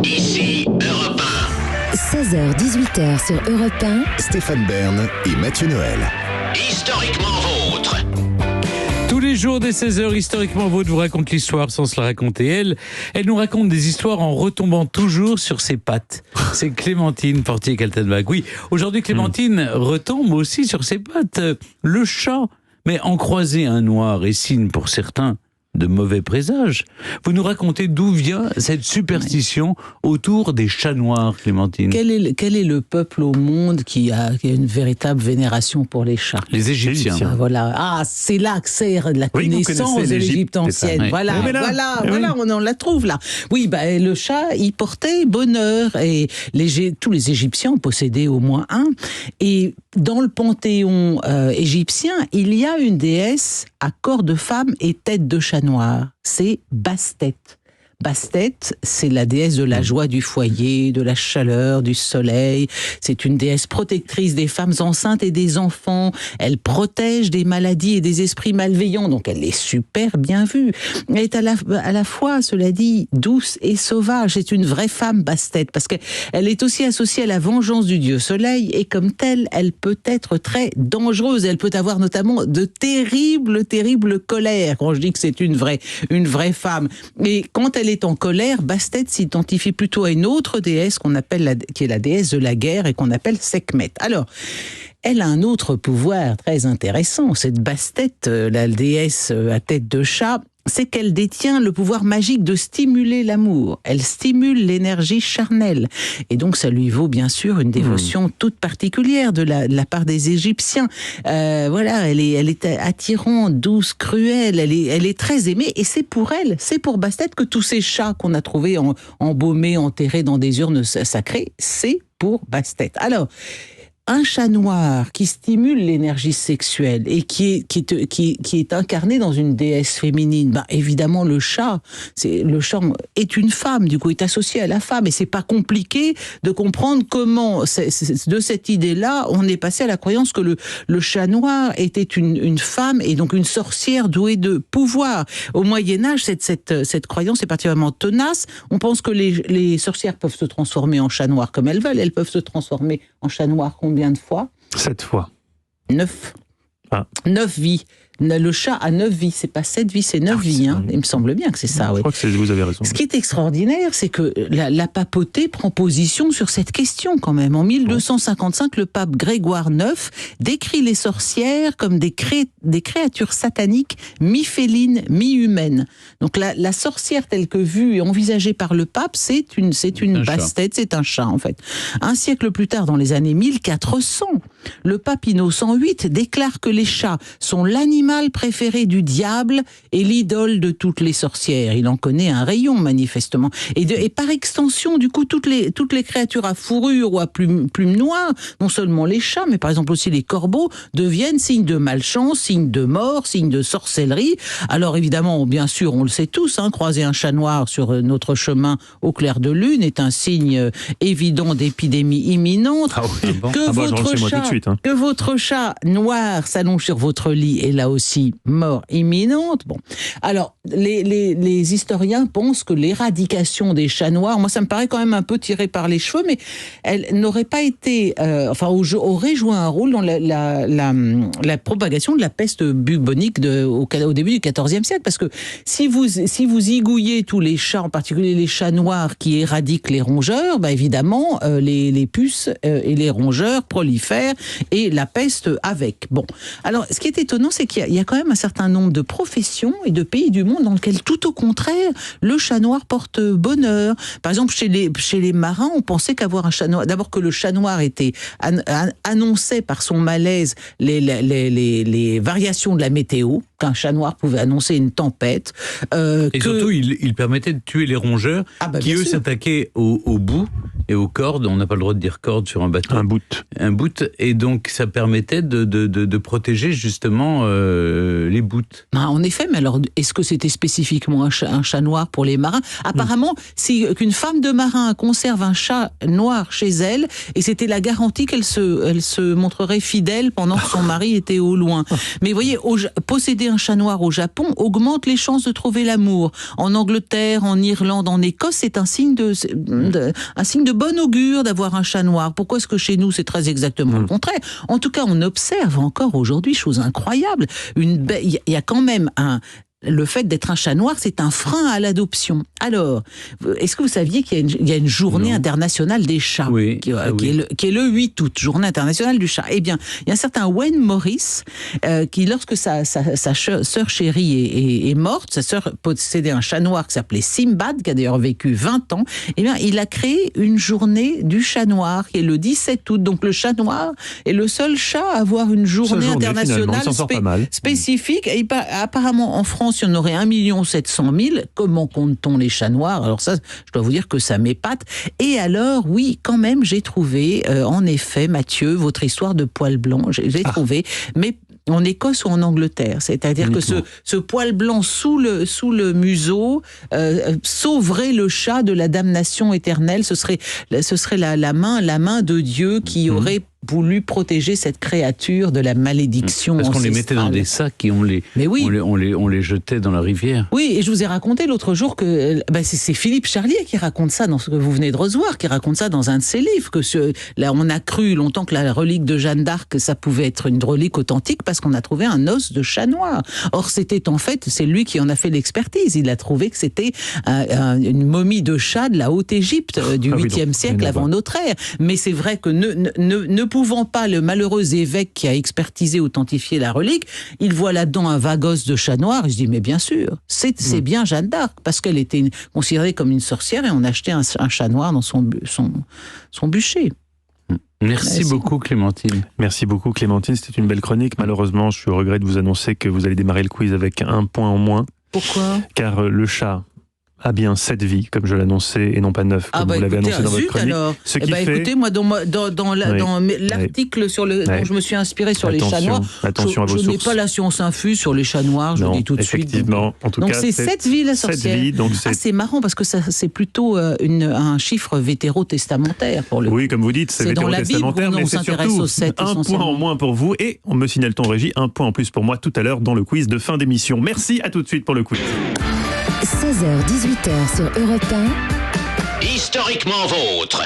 Ici Europe 16h-18h sur Europe 1. Stéphane Bern et Mathieu Noël. 1. Historiquement vôtre. Tous les jours dès 16h, historiquement vôtre vous raconte l'histoire sans se la raconter elle. Elle nous raconte des histoires en retombant toujours sur ses pattes. C'est Clémentine Portier-Kaltenbach. Oui, aujourd'hui Clémentine retombe aussi sur ses pattes. Le chat, mais en croiser un noir est signe pour certains de mauvais présages. Vous nous racontez d'où vient cette superstition autour des chats noirs, Clémentine. Quel est le peuple au monde qui a une véritable vénération pour les chats? Les Égyptiens. Ah, voilà. Ah, c'est là que c'est la connaissance de l'Égypte ancienne. Oui. Voilà, Oui. on en la trouve là. Oui, le chat, il portait bonheur et tous les Égyptiens en possédaient au moins un. Et dans le panthéon égyptien, il y a une déesse à corps de femme et tête de chat noir. C'est Bastet. Bastet, c'est la déesse de la joie du foyer, de la chaleur, du soleil. C'est une déesse protectrice des femmes enceintes et des enfants. Elle protège des maladies et des esprits malveillants, donc elle est super bien vue. Elle est à la fois, cela dit, douce et sauvage. C'est une vraie femme, Bastet, parce qu'elle est aussi associée à la vengeance du dieu soleil, et comme telle, elle peut être très dangereuse. Elle peut avoir notamment de terribles colères, quand je dis que c'est une vraie femme. Et quand elle est en colère, Bastet s'identifie plutôt à une autre déesse qui est la déesse de la guerre et qu'on appelle Sekhmet. Alors, elle a un autre pouvoir très intéressant. Cette Bastet, la déesse à tête de chat, c'est qu'elle détient le pouvoir magique de stimuler l'amour. Elle stimule l'énergie charnelle. Et donc, ça lui vaut bien sûr une dévotion toute particulière de la part des Égyptiens. Elle est attirante, douce, cruelle. Elle est très aimée. Et c'est pour Bastet que tous ces chats qu'on a trouvés embaumés, enterrés dans des urnes sacrées, c'est pour Bastet. Alors, un chat noir qui stimule l'énergie sexuelle et qui est incarné dans une déesse féminine, évidemment le chat est une femme, du coup est associé à la femme, et c'est pas compliqué de comprendre comment de cette idée-là on est passé à la croyance que le chat noir était une femme et donc une sorcière douée de pouvoir. Au Moyen-Âge, cette croyance est particulièrement tenace. On pense que les sorcières peuvent se transformer en chat noir comme elles veulent. Elles peuvent se transformer en chat noir combien de fois? 7 fois. 9. Ah. 9 vies. Le chat a 9 vies, c'est pas 7 vies, c'est 9 vies. Il me semble bien que c'est ça. Je crois que vous avez raison. Ce qui est extraordinaire, c'est que la papauté prend position sur cette question quand même. En 1255, le pape Grégoire IX décrit les sorcières comme des créatures sataniques mi-félines, mi-humaines. Donc la sorcière telle que vue et envisagée par le pape, c'est une Bastet, c'est un chat en fait. Un siècle plus tard, dans les années 1400, le pape Innocent VIII déclare que les chats sont l'animal préféré du diable et l'idole de toutes les sorcières. Il en connaît un rayon, manifestement. Et par extension, du coup, toutes les créatures à fourrure ou à plumes noires, non seulement les chats, mais par exemple aussi les corbeaux, deviennent signes de malchance, signes de mort, signes de sorcellerie. Alors évidemment, bien sûr, on le sait tous, croiser un chat noir sur notre chemin au clair de lune est un signe évident d'épidémie imminente. Que votre chat noir s'allonge sur votre lit et là aussi mort imminente. Bon, alors les historiens pensent que l'éradication des chats noirs, moi ça me paraît quand même un peu tiré par les cheveux, mais elle n'aurait pas été, aurait joué un rôle dans la propagation de la peste bubonique au début du XIVe siècle, parce que si vous zigouillez tous les chats, en particulier les chats noirs qui éradiquent les rongeurs, évidemment les puces et les rongeurs prolifèrent et la peste avec. Bon, alors ce qui est étonnant, c'est qu'il y a quand même un certain nombre de professions et de pays du monde dans lesquels, tout au contraire, le chat noir porte bonheur. Par exemple, chez les marins, on pensait qu'avoir un chat noir, d'abord que le chat noir était annonçait par son malaise les variations de la météo, qu'un chat noir pouvait annoncer une tempête. Et surtout, il permettait de tuer les rongeurs qui, eux, s'attaquaient au bout et aux cordes. On n'a pas le droit de dire corde sur un bateau. Un boot. Un boot. Et donc, ça permettait de protéger justement les boots. Ah, en effet, mais alors, est-ce que c'était spécifiquement un chat noir pour les marins? Apparemment, si qu'une femme de marin conserve un chat noir chez elle, et c'était la garantie qu'elle se montrerait fidèle pendant que son mari était au loin. Mais vous voyez, posséder un chat noir au Japon augmente les chances de trouver l'amour. En Angleterre, en Irlande, en Écosse, c'est un signe de bon augure d'avoir un chat noir. Pourquoi est-ce que chez nous, c'est très exactement le contraire? En tout cas, on observe encore aujourd'hui, chose incroyable, il y a quand même le fait d'être un chat noir, c'est un frein à l'adoption. Alors, est-ce que vous saviez qu'il y a une journée internationale des chats, oui, qui est le 8 août, journée internationale du chat? Eh bien, il y a un certain Wayne Morris qui, lorsque sa sœur chérie est morte, sa sœur possédait un chat noir qui s'appelait Simbad, qui a d'ailleurs vécu 20 ans, eh bien, il a créé une journée du chat noir, qui est le 17 août. Donc, le chat noir est le seul chat à avoir une journée internationale spécifique. Et apparemment, en France, il y en aurait 1 700 000. Comment compte-t-on les chats noirs? Alors ça, je dois vous dire que ça m'épate. Et alors, oui, quand même, j'ai trouvé, en effet, Mathieu, votre histoire de poil blanc, j'ai trouvé, mais en Écosse ou en Angleterre. C'est-à-dire que ce poil blanc sous le museau sauverait le chat de la damnation éternelle. Ce serait la main de Dieu qui aurait voulu protéger cette créature de la malédiction ancestrale. Parce qu'on les mettait dans des sacs et on les jetait dans la rivière. Oui, et je vous ai raconté l'autre jour que c'est Philippe Charlier qui raconte ça dans ce que vous venez de recevoir, qui raconte ça dans un de ses livres, que on a cru longtemps que la relique de Jeanne d'Arc, ça pouvait être une relique authentique parce qu'on a trouvé un os de chat noir. Or, c'est lui qui en a fait l'expertise. Il a trouvé que c'était une momie de chat de la Haute-Égypte du 8e siècle avant notre ère. Mais c'est vrai que ne pouvant pas le malheureux évêque qui a expertisé, authentifié la relique, il voit là-dedans un vague os de chat noir. Je dis, mais bien sûr, c'est bien Jeanne d'Arc, parce qu'elle était considérée comme une sorcière et on achetait un chat noir dans son bûcher. Merci beaucoup, Clémentine. Merci beaucoup, Clémentine. C'était une belle chronique. Malheureusement, je regrette de vous annoncer que vous allez démarrer le quiz avec 1 point en moins. Pourquoi? Car le chat a bien 7 vies, comme je l'annonçais, et non pas 9, comme vous l'avez annoncé dans votre chronique. Alors. Écoutez, moi, dans l'article dont je me suis inspiré sur les chats noirs, je n'ai pas la science infuse sur les chats noirs, je le dis tout de suite. Effectivement, en tout cas, c'est 7 vies, la sorcière. 7 vies, donc c'est marrant, parce que c'est plutôt un chiffre vétérotestamentaire, pour le coup. Oui, comme vous dites, c'est vétérotestamentaire, mais c'est surtout 1 point en moins pour vous, et on me signale ton régie, 1 point en plus pour moi tout à l'heure dans le quiz de fin d'émission. Merci, à tout de suite pour le quiz. 16h-18h sur Europe 1. Historiquement vôtre.